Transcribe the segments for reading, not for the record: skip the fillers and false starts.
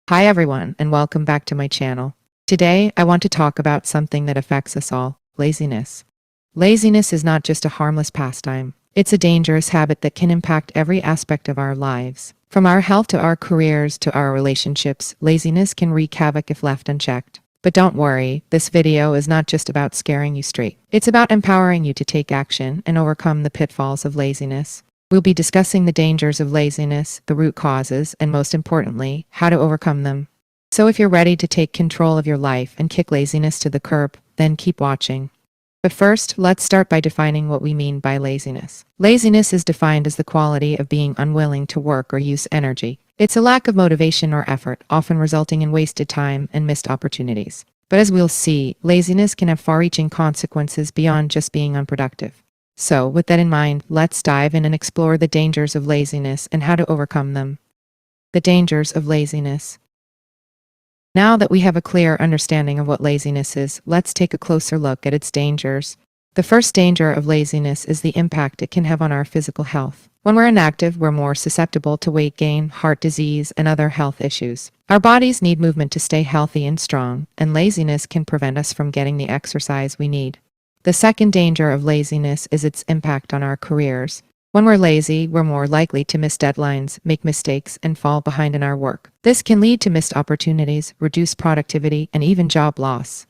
Hi everyone, and welcome back to my channel. Today, I want to talk about something that affects us all, laziness. Laziness is not just a harmless pastime. It's a dangerous habit that can impact every aspect of our lives. From our health to our careers to our relationships, laziness can wreak havoc if left unchecked. But don't worry, this video is not just about scaring you straight. It's about empowering you to take action and overcome the pitfalls of laziness. We'll be discussing the dangers of laziness, the root causes, and most importantly, how to overcome them. So if you're ready to take control of your life and kick laziness to the curb, then keep watching. But first, let's start by defining what we mean by laziness. Laziness is defined as the quality of being unwilling to work or use energy. It's a lack of motivation or effort, often resulting in wasted time and missed opportunities. But as we'll see, laziness can have far-reaching consequences beyond just being unproductive. So, with that in mind, let's dive in and explore the dangers of laziness and how to overcome them. The dangers of laziness. Now that we have a clear understanding of what laziness is, let's take a closer look at its dangers. The first danger of laziness is the impact it can have on our physical health. When we're inactive, we're more susceptible to weight gain, heart disease, and other health issues. Our bodies need movement to stay healthy and strong, and laziness can prevent us from getting the exercise we need. The second danger of laziness is its impact on our careers. When we're lazy, we're more likely to miss deadlines, make mistakes, and fall behind in our work. This can lead to missed opportunities, reduced productivity, and even job loss.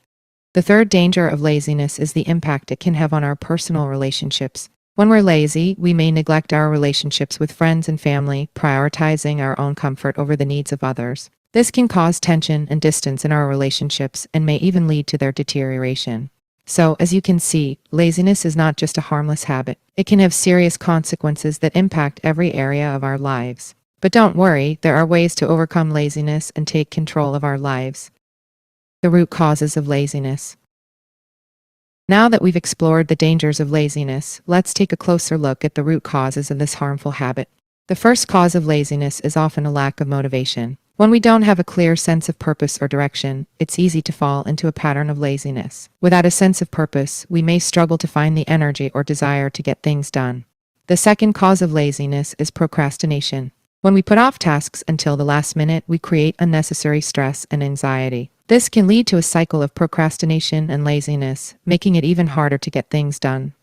The third danger of laziness is the impact it can have on our personal relationships. When we're lazy, we may neglect our relationships with friends and family, prioritizing our own comfort over the needs of others. This can cause tension and distance in our relationships and may even lead to their deterioration. So, as you can see, laziness is not just a harmless habit. It can have serious consequences that impact every area of our lives. But don't worry, there are ways to overcome laziness and take control of our lives. The root causes of laziness. Now that we've explored the dangers of laziness, let's take a closer look at the root causes of this harmful habit. The first cause of laziness is often a lack of motivation. When we don't have a clear sense of purpose or direction, it's easy to fall into a pattern of laziness. Without a sense of purpose, we may struggle to find the energy or desire to get things done. The second cause of laziness is procrastination. When we put off tasks until the last minute, we create unnecessary stress and anxiety. This can lead to a cycle of procrastination and laziness, making it even harder to get things done.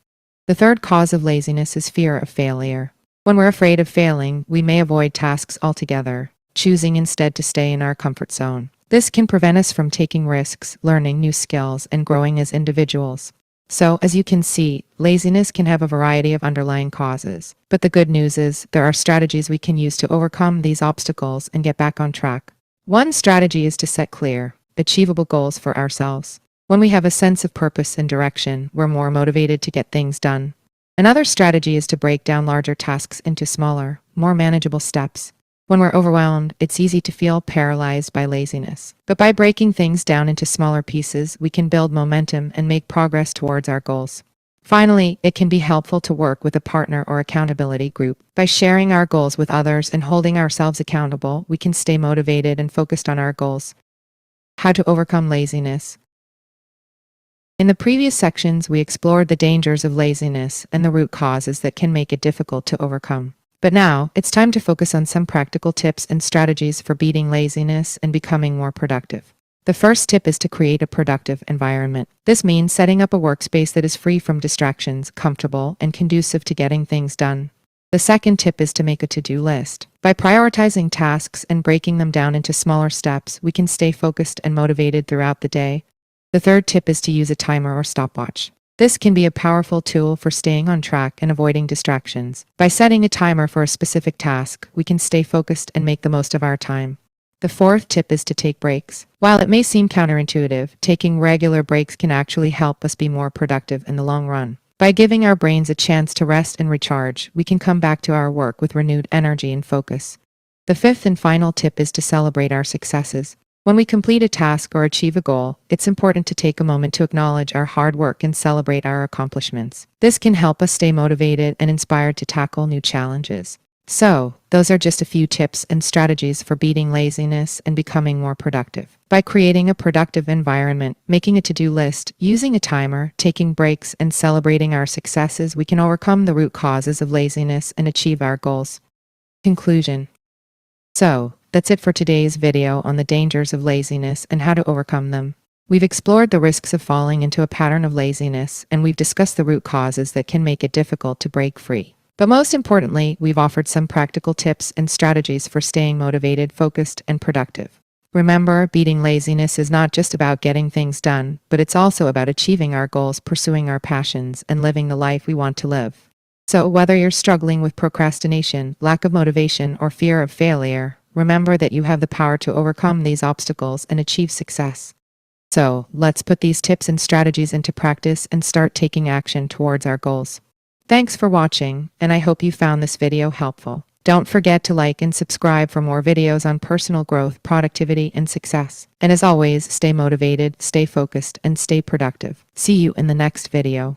The third cause of laziness is fear of failure. When we're afraid of failing, we may avoid tasks altogether, choosing instead to stay in our comfort zone. This can prevent us from taking risks, learning new skills, and growing as individuals. So, as you can see, laziness can have a variety of underlying causes. But the good news is, there are strategies we can use to overcome these obstacles and get back on track. One strategy is to set clear, achievable goals for ourselves. When we have a sense of purpose and direction, we're more motivated to get things done. Another strategy is to break down larger tasks into smaller, more manageable steps. When we're overwhelmed, it's easy to feel paralyzed by laziness. But by breaking things down into smaller pieces, we can build momentum and make progress towards our goals. Finally, it can be helpful to work with a partner or accountability group. By sharing our goals with others and holding ourselves accountable, we can stay motivated and focused on our goals. How to overcome laziness. In the previous sections, we explored the dangers of laziness and the root causes that can make it difficult to overcome. But now, it's time to focus on some practical tips and strategies for beating laziness and becoming more productive. The first tip is to create a productive environment. This means setting up a workspace that is free from distractions, comfortable, and conducive to getting things done. The second tip is to make a to-do list. By prioritizing tasks and breaking them down into smaller steps, we can stay focused and motivated throughout the day. The third tip is to use a timer or stopwatch. This can be a powerful tool for staying on track and avoiding distractions. By setting a timer for a specific task, we can stay focused and make the most of our time. The fourth tip is to take breaks. While it may seem counterintuitive, taking regular breaks can actually help us be more productive in the long run. By giving our brains a chance to rest and recharge, we can come back to our work with renewed energy and focus. The fifth and final tip is to celebrate our successes. When we complete a task or achieve a goal, it's important to take a moment to acknowledge our hard work and celebrate our accomplishments. This can help us stay motivated and inspired to tackle new challenges. So, those are just a few tips and strategies for beating laziness and becoming more productive. By creating a productive environment, making a to-do list, using a timer, taking breaks, and celebrating our successes, we can overcome the root causes of laziness and achieve our goals. Conclusion. So, That's it for today's video on the dangers of laziness and how to overcome them. We've explored the risks of falling into a pattern of laziness, and we've discussed the root causes that can make it difficult to break free. But most importantly, we've offered some practical tips and strategies for staying motivated, focused, and productive. Remember, beating laziness is not just about getting things done, but it's also about achieving our goals, pursuing our passions, and living the life we want to live. So, whether you're struggling with procrastination, lack of motivation, or fear of failure, remember that you have the power to overcome these obstacles and achieve success. So, let's put these tips and strategies into practice and start taking action towards our goals. Thanks for watching, and I hope you found this video helpful. Don't forget to like and subscribe for more videos on personal growth, productivity, and success. And as always, stay motivated, stay focused, and stay productive. See you in the next video.